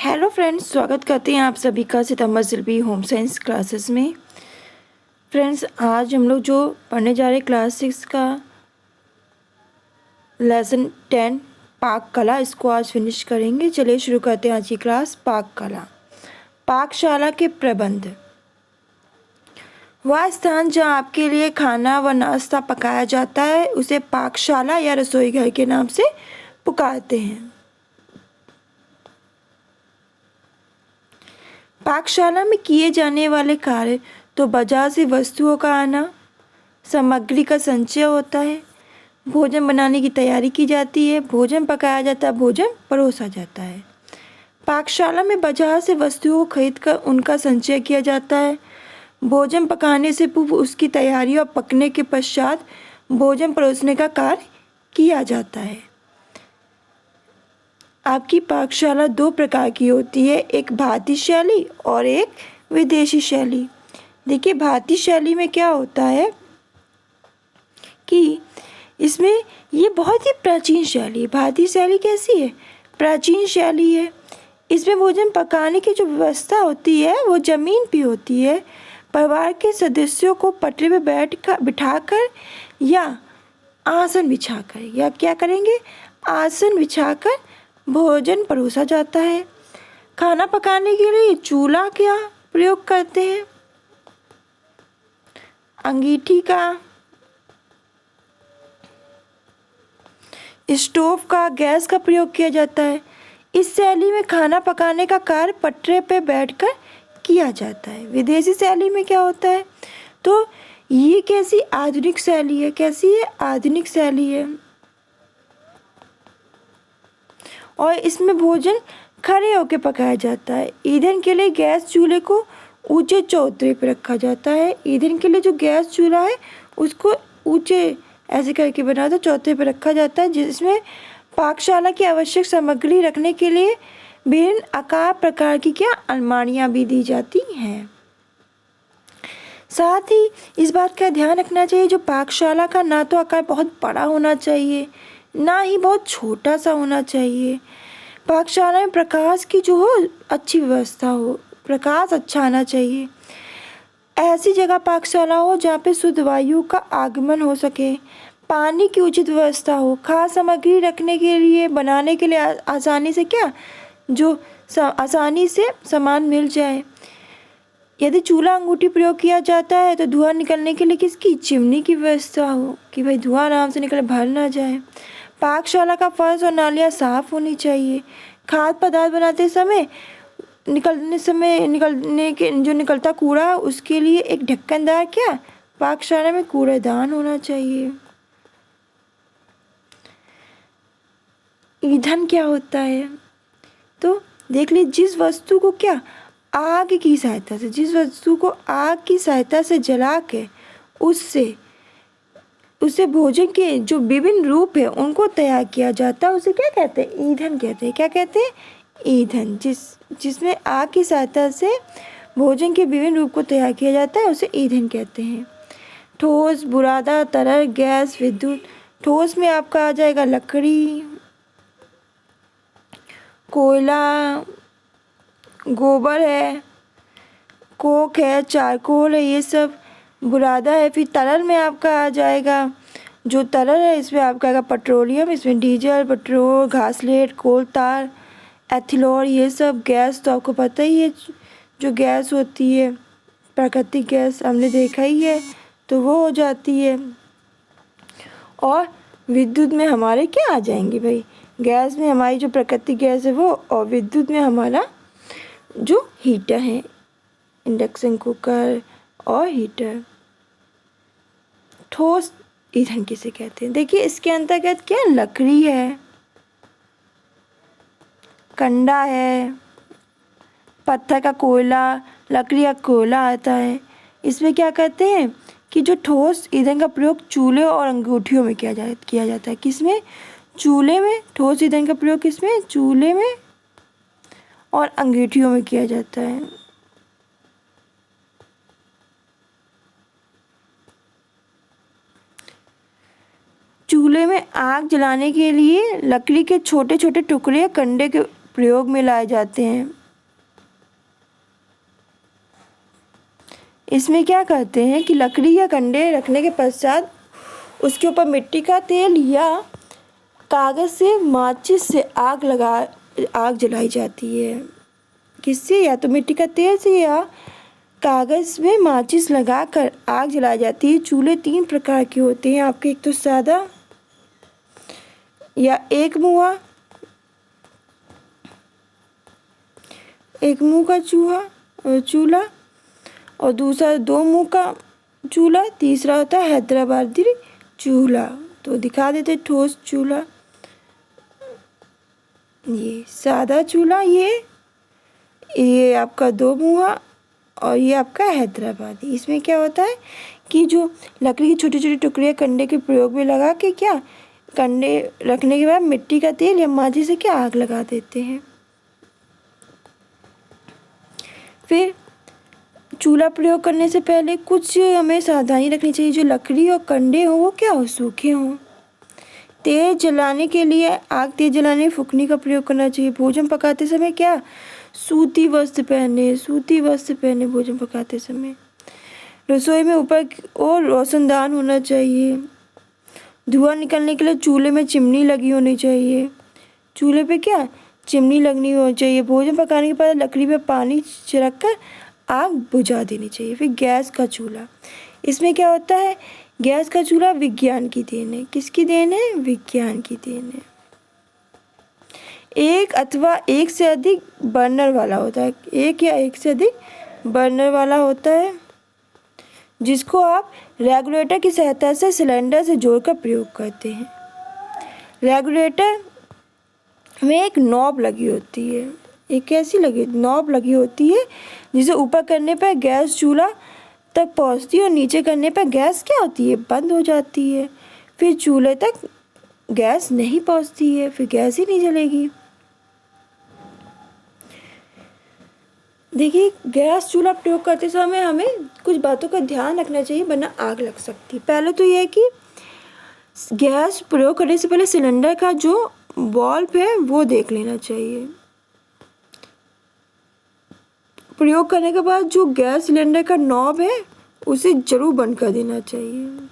Hello friends, स्वागत करते हैं आप सभी का सितंबर सिल्पी होम साइंस क्लासेस में। फ्रेंड्स, आज हम लोग जो पढ़ने जा रहे हैं क्लास 6 का लेसन 10 पाक कला, इसको आज फिनिश करेंगे। चलिए शुरू करते हैं आज की क्लास। पाक कला। पाकशाला के प्रबंध। वह स्थान जहाँ आपके लिए खाना व नाश्ता पकाया जाता है उसे पाकशाला या रसोई घर के नाम से पुकारते हैं। पाकशाला में किए जाने वाले कार्य तो बाजार से वस्तुओं का आना, सामग्री का संचय होता है, भोजन बनाने की तैयारी की जाती है, भोजन पकाया जाता है, भोजन परोसा जाता है। पाकशाला में बाजार से वस्तुओं को खरीदकर उनका संचय किया जाता है। भोजन पकाने से पूर्व उसकी तैयारी और पकने के पश्चात भोजन परोसने का कार्य किया जाता है। आपकी पाकशाला दो प्रकार की होती है, एक भारतीय शैली और एक विदेशी शैली। देखिए, भारतीय शैली में क्या होता है कि इसमें ये बहुत ही प्राचीन शैली है। भारतीय शैली कैसी है? प्राचीन शैली है। इसमें भोजन पकाने की जो व्यवस्था होती है वो ज़मीन पे होती है। परिवार के सदस्यों को पटरी पे बिठाकर या आसन बिछाकर, या क्या करेंगे, आसन बिछाकर भोजन परोसा जाता है। खाना पकाने के लिए चूल्हा क्या प्रयोग करते हैं? अंगीठी का, स्टोव का, गैस का प्रयोग किया जाता है। इस शैली में खाना पकाने का कार्य पटरे पे बैठकर किया जाता है। विदेशी शैली में क्या होता है? तो ये कैसी आधुनिक शैली है? कैसी है? आधुनिक शैली है। और इसमें भोजन खड़े होकर पकाया जाता है। ईंधन के लिए गैस चूल्हे को ऊंचे चौतरे पर रखा जाता है। ईंधन के लिए जो गैस चूल्हा है उसको ऊंचे ऐसे करके बना दो, चौतरे पर रखा जाता है, जिसमें पाकशाला की आवश्यक सामग्री रखने के लिए विभिन्न आकार प्रकार की क्या अलमारियां भी दी जाती हैं। साथ ही इस बात का ध्यान रखना चाहिए, जो पाकशाला का ना तो आकार बहुत बड़ा होना चाहिए ना ही बहुत छोटा सा होना चाहिए। पाकशाला में प्रकाश की जो हो अच्छी व्यवस्था हो, प्रकाश अच्छा आना चाहिए। ऐसी जगह पाकशाला हो जहाँ पे शुद्ध वायु का आगमन हो सके, पानी की उचित व्यवस्था हो, खास सामग्री रखने के लिए, बनाने के लिए आसानी से क्या जो आसानी से सामान मिल जाए। यदि चूल्हा अंगूठी प्रयोग किया जाता है तो धुआं निकलने के लिए किसकी चिमनी की व्यवस्था हो कि भाई धुआं आराम से निकले, भर ना जाए। पाकशाला का फर्श और नालियाँ साफ होनी चाहिए। खाद्य पदार्थ बनाते समय निकलता कूड़ा है उसके लिए एक ढक्कनदार क्या पाकशाला में कूड़ेदान होना चाहिए। ईंधन क्या होता है? तो देख लीजिए, जिस वस्तु को क्या आग की सहायता से, जिस वस्तु को आग की सहायता से जला के उससे भोजन के जो विभिन्न रूप है उनको तैयार किया जाता है, उसे क्या कहते हैं? ईंधन कहते हैं। क्या कहते हैं? ईंधन। जिसमें आग की सहायता से भोजन के विभिन्न रूप को तैयार किया जाता है उसे ईंधन कहते हैं। ठोस, बुरादा, तरल, गैस, विद्युत। ठोस में आपका आ जाएगा लकड़ी, कोयला, गोबर है, कोक है, चारकोल है, ये सब बुरादा है। फिर तरल में आपका आ जाएगा, जो तरल है इसमें आपका आएगा पेट्रोलियम, इसमें डीजल, पेट्रोल, घासलेट, कोल तार, एथिलॉल, ये सब। गैस तो आपको पता ही है, जो गैस होती है प्राकृतिक गैस हमने देखा ही है, तो वो हो जाती है। और विद्युत में हमारे क्या आ जाएंगे भाई? गैस में हमारी जो प्राकृतिक गैस है वो, और विद्युत में हमारा जो हीटर है, इंडक्शन कुकर और हीटर। ठोस ईंधन किसे कहते हैं? देखिए, इसके अंतर्गत क्या लकड़ी है, कंडा है, पत्थर का कोयला, लकड़ी का कोयला आता है। इसमें क्या कहते हैं कि जो ठोस ईंधन का प्रयोग चूल्हे और अंगूठियों में किया जाता है। किसमें? चूल्हे में। ठोस ईंधन का प्रयोग किसमें? चूल्हे में और अंगीठियों में किया जाता है। चूल्हे में आग जलाने के लिए लकड़ी के छोटे छोटे टुकड़े या कंडे के प्रयोग में लाए जाते हैं। इसमें क्या करते हैं कि लकड़ी या कंडे रखने के पश्चात उसके ऊपर मिट्टी का तेल या कागज़ से माचिस से आग जलाई जाती है। किससे? या तो मिट्टी का तेल से या कागज़ में माचिस लगाकर आग जलाई जाती है। चूल्हे 3 प्रकार के होते हैं आपके, एक तो सादा या एक मुंह का चूल्हा और दूसरा 2 मुंह का चूल्हा, तीसरा होता है हैदराबादी चूल्हा। तो दिखा देते ठोस चूल्हा, ये सादा चूल्हा, ये आपका 2 मुंहा और ये आपका हैदराबादी। इसमें क्या होता है कि जो लकड़ी की छोटी छोटी टुकड़ियाँ कंडे के प्रयोग में लगा के क्या कंडे रखने के बाद मिट्टी का तेल या माचिस से क्या आग लगा देते हैं। फिर चूल्हा प्रयोग करने से पहले कुछ हमें सावधानी रखनी चाहिए। जो लकड़ी और कंडे हों वो क्या हो, सूखे हों। तेज जलाने के लिए आग तेज जलाने फुकनी का प्रयोग करना चाहिए। भोजन पकाते समय क्या सूती वस्त्र पहने भोजन पकाते समय। रसोई में ऊपर और रोशनदान होना चाहिए। धुआं निकलने के लिए चूल्हे में चिमनी लगी होनी चाहिए। चूल्हे पे क्या चिमनी लगनी होनी चाहिए। भोजन पकाने के बाद लकड़ी पे पानी छिड़क कर आग बुझा देनी चाहिए। फिर गैस का चूल्हा, इसमें क्या होता है, गैस का चूल्हा विज्ञान की देन है। किसकी देन है? विज्ञान की देन है। एक अथवा एक से अधिक बर्नर वाला होता है। एक या एक से अधिक बर्नर वाला होता है जिसको आप रेगुलेटर की सहायता से सिलेंडर से जोड़कर प्रयोग करते हैं। रेगुलेटर में एक नॉब लगी होती है, एक कैसी लगी नॉब लगी होती है जिसे ऊपर करने पर गैस चूल्हा तक पहुंचती है और नीचे करने पर गैस क्या होती है, बंद हो जाती है। फिर चूल्हे तक गैस नहीं पहुंचती है, फिर गैस ही नहीं जलेगी। देखिए, गैस चूल्हा प्रयोग करते समय हमें कुछ बातों का ध्यान रखना चाहिए वरना आग लग सकती है। पहले तो यह है कि गैस प्रयोग करने से पहले सिलेंडर का जो वाल्व है वो देख लेना चाहिए। प्रयोग करने के बाद जो गैस सिलेंडर का नॉब है उसे जरूर बंद कर देना चाहिए।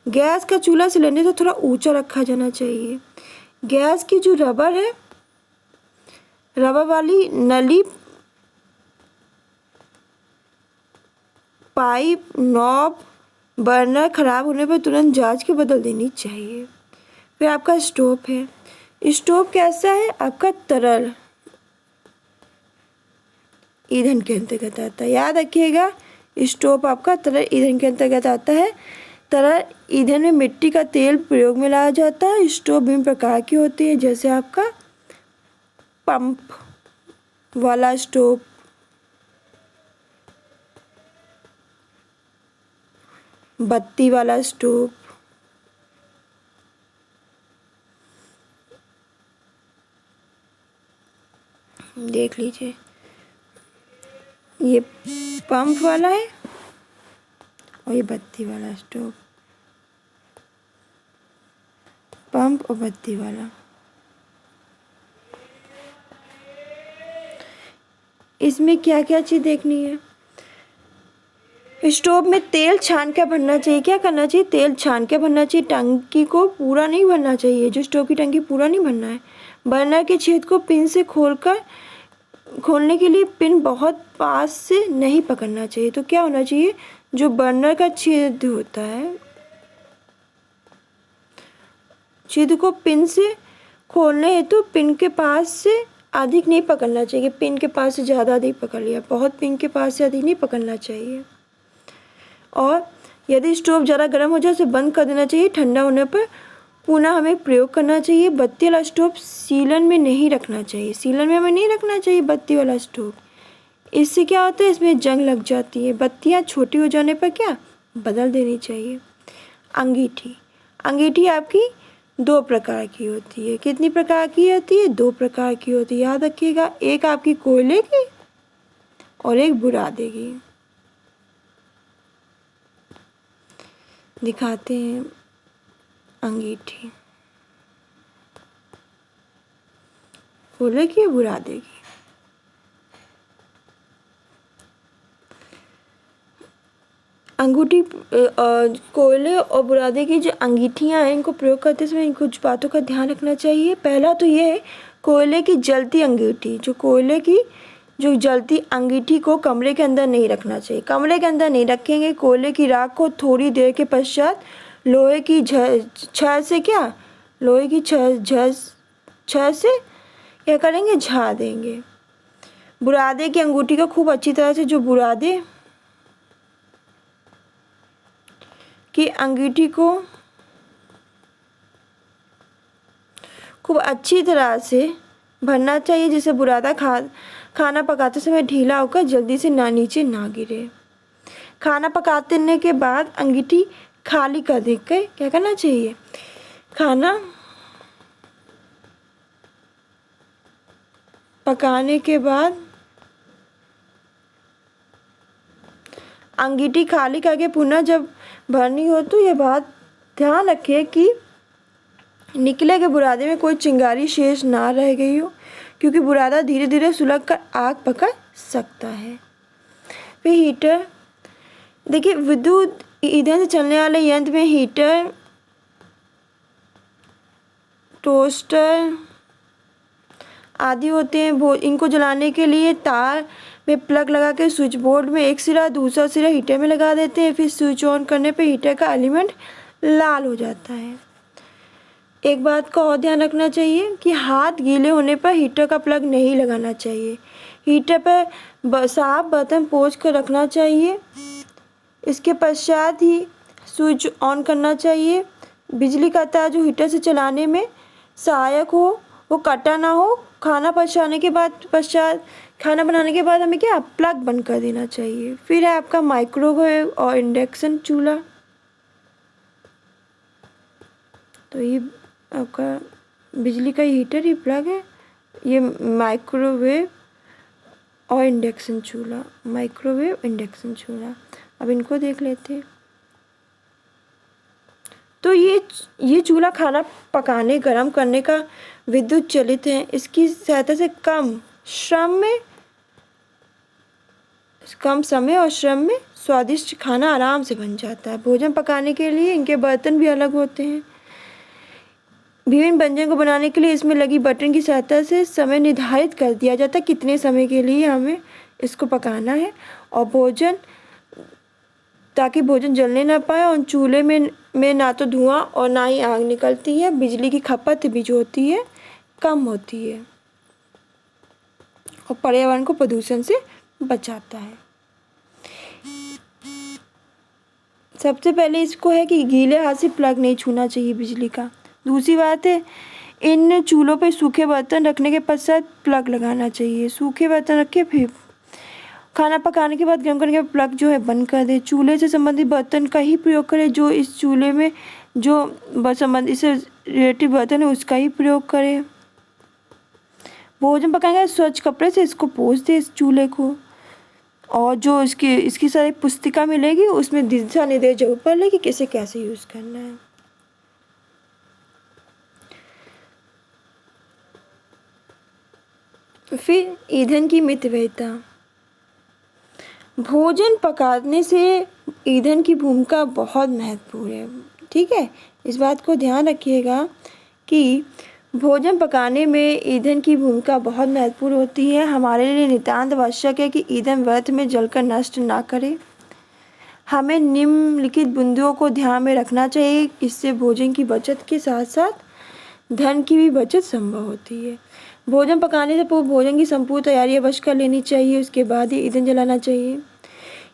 गैस का चूल्हा सिलेंडर से थोड़ा ऊंचा रखा जाना चाहिए। गैस की जो रबर है, रबर वाली नली, पाइप, नॉब, बर्नर खराब होने पर तुरंत जांच के बदल देनी चाहिए। फिर आपका स्टोव है। स्टोव कैसा है? आपका तरल ईंधन के अंतर्गत आता है। याद रखिएगा, स्टोव आपका तरल ईंधन के अंतर्गत आता है। तरल ईंधन में मिट्टी का तेल प्रयोग में लाया जाता है। स्टोव विभिन्न प्रकार की होती है, जैसे आपका पंप वाला स्टोव, बत्ती वाला स्टोव, देख लीजिए, ये पंप वाला है और ये बत्ती वाला स्टोव, पंप और बत्ती वाला। इसमें क्या क्या चीज़ देखनी है? स्टोव में तेल छान के भरना चाहिए। क्या करना चाहिए? तेल छान के भरना चाहिए। टंकी को पूरा नहीं भरना चाहिए, जो स्टोव की टंकी पूरा नहीं भरना है। बर्नर के छेद को पिन से खोलने के लिए पिन बहुत पास से नहीं पकड़ना चाहिए। तो क्या होना चाहिए, जो बर्नर का छेद होता है, छेद को पिन से खोलने हेतु पिन के पास से अधिक नहीं पकड़ना चाहिए। पिन के पास से ज़्यादा अधिक पकड़ लिया, बहुत पिन के पास से अधिक नहीं पकड़ना चाहिए। और यदि स्टोव ज़्यादा गर्म हो जाए उसे बंद कर देना चाहिए। ठंडा होने पर पुनः हमें प्रयोग करना चाहिए। बत्ती वाला स्टोव सीलन में नहीं रखना चाहिए। सीलन में हमें नहीं रखना चाहिए बत्ती वाला स्टोव। इससे क्या होता है, इसमें जंग लग जाती है। बत्तियाँ छोटी हो जाने पर क्या बदल देनी चाहिए। अंगीठी, अंगीठी आपकी 2 प्रकार की होती है। कितनी प्रकार की होती है? 2 प्रकार की होती है। याद रखिएगा, एक आपकी कोयले की और एक बुरादे की। दिखाते हैं अंगीठी। खोलेगी या बुरा देगी। अंगूठी कोयले और बुरादे की जो अंगीठियाँ हैं, इनको प्रयोग करते समय इन कुछ बातों का ध्यान रखना चाहिए। पहला तो ये है, कोयले की जलती अंगीठी, जो कोयले की जो जलती अंगीठी को कमरे के अंदर नहीं रखना चाहिए। कमरे के अंदर नहीं रखेंगे। कोयले की राख को थोड़ी देर के पश्चात लोहे की छड़ से क्या करेंगे, झाड़ देंगे। बुरादे की अंगूठी को खूब अच्छी तरह से, जो बुरादे की अंगीठी को खूब अच्छी तरह से भरना चाहिए, जिससे बुरादा खाना पकाते समय ढीला होकर जल्दी से नीचे ना गिरे। खाना पकाने के बाद अंगीठी खाली कर देकर क्या करना चाहिए, खाना पकाने के बाद अंगीठी खाली करके पुनः जब भरनी हो तो ये बात ध्यान रखें कि निकले के बुरादे में कोई चिंगारी शेष ना रह गई हो, क्योंकि बुरादा धीरे धीरे सुलग कर आग पकड़ सकता है। फिर हीटर, देखिए विद्युत ईंधन से चलने वाले यंत्र में हीटर, टोस्टर आदि होते हैं। इनको जलाने के लिए तार में प्लग लगा के स्विच बोर्ड में एक सिरा दूसरा सिरा हीटर में लगा देते हैं। फिर स्विच ऑन करने पे हीटर का एलिमेंट लाल हो जाता है। एक बात का और ध्यान रखना चाहिए कि हाथ गीले होने पर हीटर का प्लग नहीं लगाना चाहिए। हीटर पर साफ बर्तन पोंछ कर रखना चाहिए। इसके पश्चात ही स्विच ऑन करना चाहिए। बिजली का तार जो हीटर से चलाने में सहायक हो, वो कटा ना हो। खाना बनाने के बाद हमें क्या, प्लग बंद कर देना चाहिए। फिर है आपका माइक्रोवेव और इंडक्शन चूल्हा। तो ये आपका बिजली का हीटर ही प्लग है। ये माइक्रोवेव और इंडक्शन चूल्हा, माइक्रोवेव इंडक्शन चूल्हा। अब इनको देख लेते हैं। तो ये चूल्हा खाना पकाने गर्म करने का विद्युत चलित है। इसकी सहायता से कम समय और श्रम में स्वादिष्ट खाना आराम से बन जाता है। भोजन पकाने के लिए इनके बर्तन भी अलग होते हैं। विभिन्न व्यंजन को बनाने के लिए इसमें लगी बटन की सहायता से समय निर्धारित कर दिया जाता है, कितने समय के लिए हमें इसको पकाना है, और ताकि भोजन जलने ना पाए। और चूल्हे में ना तो धुआं और ना ही आग निकलती है। बिजली की खपत भी जो होती है कम होती है और पर्यावरण को प्रदूषण से बचाता है। सबसे पहले इसको है कि गीले हाथ से प्लग नहीं छूना चाहिए बिजली का। दूसरी बात है, इन चूल्हों पे सूखे बर्तन रखने के पश्चात प्लग लगाना चाहिए। सूखे बर्तन रख के फिर खाना पकाने के बाद गर्म करने के बाद प्लग जो है बंद कर दे। चूल्हे से संबंधित बर्तन का ही प्रयोग करें। जो इस चूल्हे में जो संबंधित इससे रिलेटिव बर्तन है उसका ही प्रयोग करें। भोजन पकाएंगे स्वच्छ कपड़े से इसको पोंछ दे इस चूल्हे को। और जो इसकी सारी पुस्तिका मिलेगी उसमें दिशा निर्देश जरूर पढ़ ले कि कैसे यूज़ करना है। फिर ईंधन की मितव्ययिता। भोजन पकाने से ईंधन की भूमिका बहुत महत्वपूर्ण है। ठीक है, इस बात को ध्यान रखिएगा कि भोजन पकाने में ईंधन की भूमिका बहुत महत्वपूर्ण होती है। हमारे लिए नितांत आवश्यक है कि ईंधन व्यर्थ में जलकर नष्ट ना करे। हमें निम्नलिखित बिंदुओं को ध्यान में रखना चाहिए। इससे भोजन की बचत के साथ साथ धन की भी बचत संभव होती है। भोजन पकाने से पूर्व भोजन की संपूर्ण तैयारी अवश्य कर लेनी चाहिए। उसके बाद ही ईंधन जलाना चाहिए।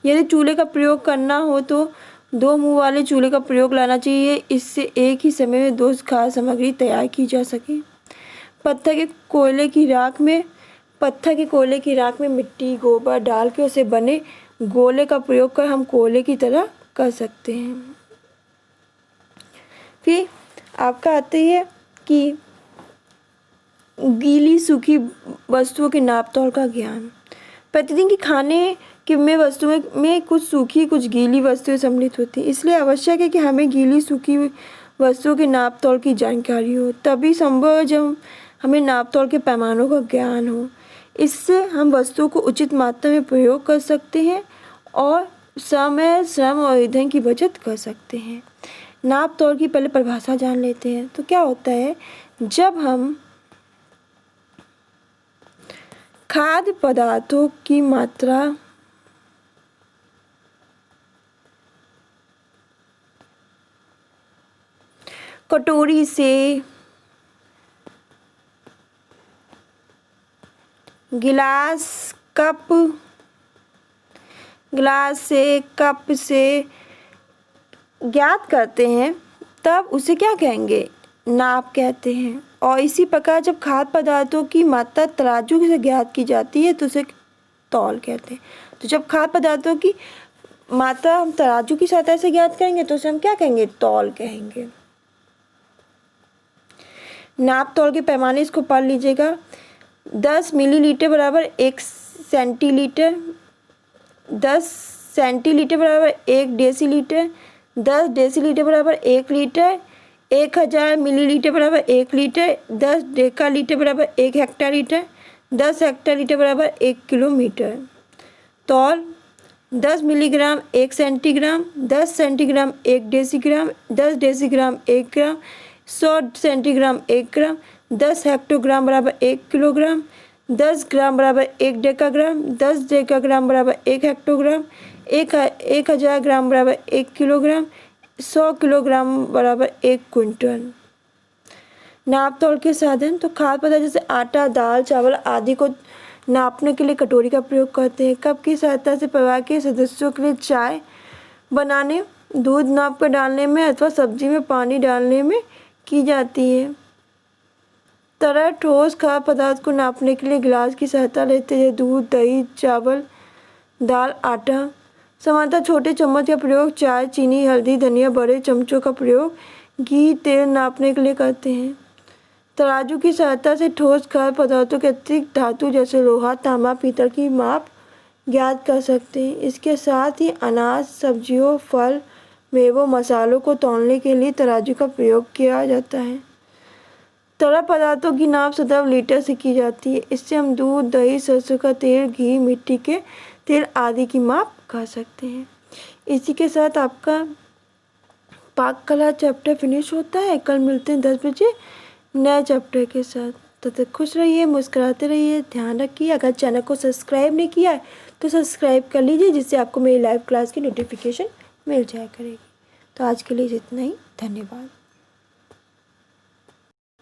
यदि चूल्हे का प्रयोग करना हो तो 2 मुंह वाले चूल्हे का प्रयोग लाना चाहिए। इससे एक ही समय में 2 खाद्य सामग्री तैयार की जा सके। पत्थर के कोयले की राख में मिट्टी गोबर डाल के उसे बने गोले का प्रयोग कर हम कोयले की तरह कर सकते हैं। फिर आपका आता है कि गीली सूखी वस्तुओं के नाप तोल का ज्ञान। प्रतिदिन की खाने में वस्तुओं में कुछ सूखी कुछ गीली वस्तुएं सम्मिलित होती हैं। इसलिए आवश्यक है कि हमें गीली सूखी वस्तुओं के नाप तोल की जानकारी हो। तभी संभव है जब हमें नाप तोल के पैमानों का ज्ञान हो। इससे हम वस्तुओं को उचित मात्रा में प्रयोग कर सकते हैं और समय, श्रम और ईंधन की बचत कर सकते हैं। नाप तोल की पहले परिभाषा जान लेते हैं। तो क्या होता है, जब हम खाद्य पदार्थों की मात्रा कटोरी से, गिलास से, कप से ज्ञात करते हैं तब उसे क्या कहेंगे, नाप कहते हैं। और इसी प्रकार जब खाद्य पदार्थों की मात्रा तराजू से ज्ञात की जाती है तो उसे तौल कहते हैं। तो जब खाद्य पदार्थों की मात्रा हम तराजू की सहायता से ज्ञात करेंगे तो उसे हम क्या कहेंगे, तौल कहेंगे। नाप तौल के पैमाने इसको पढ़ लीजिएगा। 10 मिलीलीटर बराबर 1 सेंटीलीटर, 10 सेंटीलीटर बराबर 1 डेसीलीटर, 10 डेसीलीटर बराबर 1 लीटर, 1000 मिलीलीटर बराबर 1 लीटर, 10 डेकालीटर बराबर 1 हेक्टालीटर, 10 हेक्टालीटर बराबर 1 किलोमीटर। तौल 10 milligram 1 centigram, 10 centigram 1 decigram, 10 decigram 1 ग्राम, 100 सेंटीग्राम 1 ग्राम, 10 हेक्टोग्राम बराबर 1 किलोग्राम, 10 ग्राम बराबर 1 डेकाग्राम, 10 डेकाग्राम बराबर 1 हेक्टोग्राम, 1000 ग्राम बराबर 1 किलोग्राम, 100 किलोग्राम बराबर 1 क्विंटल। नाप तौल के साधन, तो खाद्य पदार्थ जैसे आटा, दाल, चावल आदि को नापने के लिए कटोरी का प्रयोग करते हैं। कप की सहायता से परिवार के सदस्यों के लिए चाय बनाने, दूध नाप कर डालने में अथवा सब्जी में पानी डालने में की जाती है। तरल ठोस खाद्य पदार्थ को नापने के लिए गिलास की सहायता लेते हैं। दूध, दही, चावल, दाल, आटा। सामान्यतः छोटे चम्मच का प्रयोग चाय, चीनी, हल्दी, धनिया, बड़े चमचों का प्रयोग घी, तेल नापने के लिए करते हैं। तराजू की सहायता से ठोस खाद्य पदार्थों के अतिरिक्त धातु जैसे लोहा, तांबा, पीतल की माप ज्ञात कर सकते हैं। इसके साथ ही अनाज, सब्जियों, फल, मेवों, मसालों को तौलने के लिए तराजू का प्रयोग किया जाता है। तरल पदार्थों की नाप सदैव लीटर से की जाती है। इससे हम दूध, दही, सरसों का तेल, घी, मिट्टी के तेल आदि की माप कर सकते हैं। इसी के साथ आपका पाक कला चैप्टर फिनिश होता है। कल मिलते हैं 10 बजे नए चैप्टर के साथ। तब तक खुश रहिए, मुस्कुराते रहिए, ध्यान रखिए। अगर चैनल को सब्सक्राइब नहीं किया है तो सब्सक्राइब कर लीजिए, जिससे आपको मेरी लाइव क्लास की नोटिफिकेशन मिल जाया करेगी। तो आज के लिए इतना ही, धन्यवाद।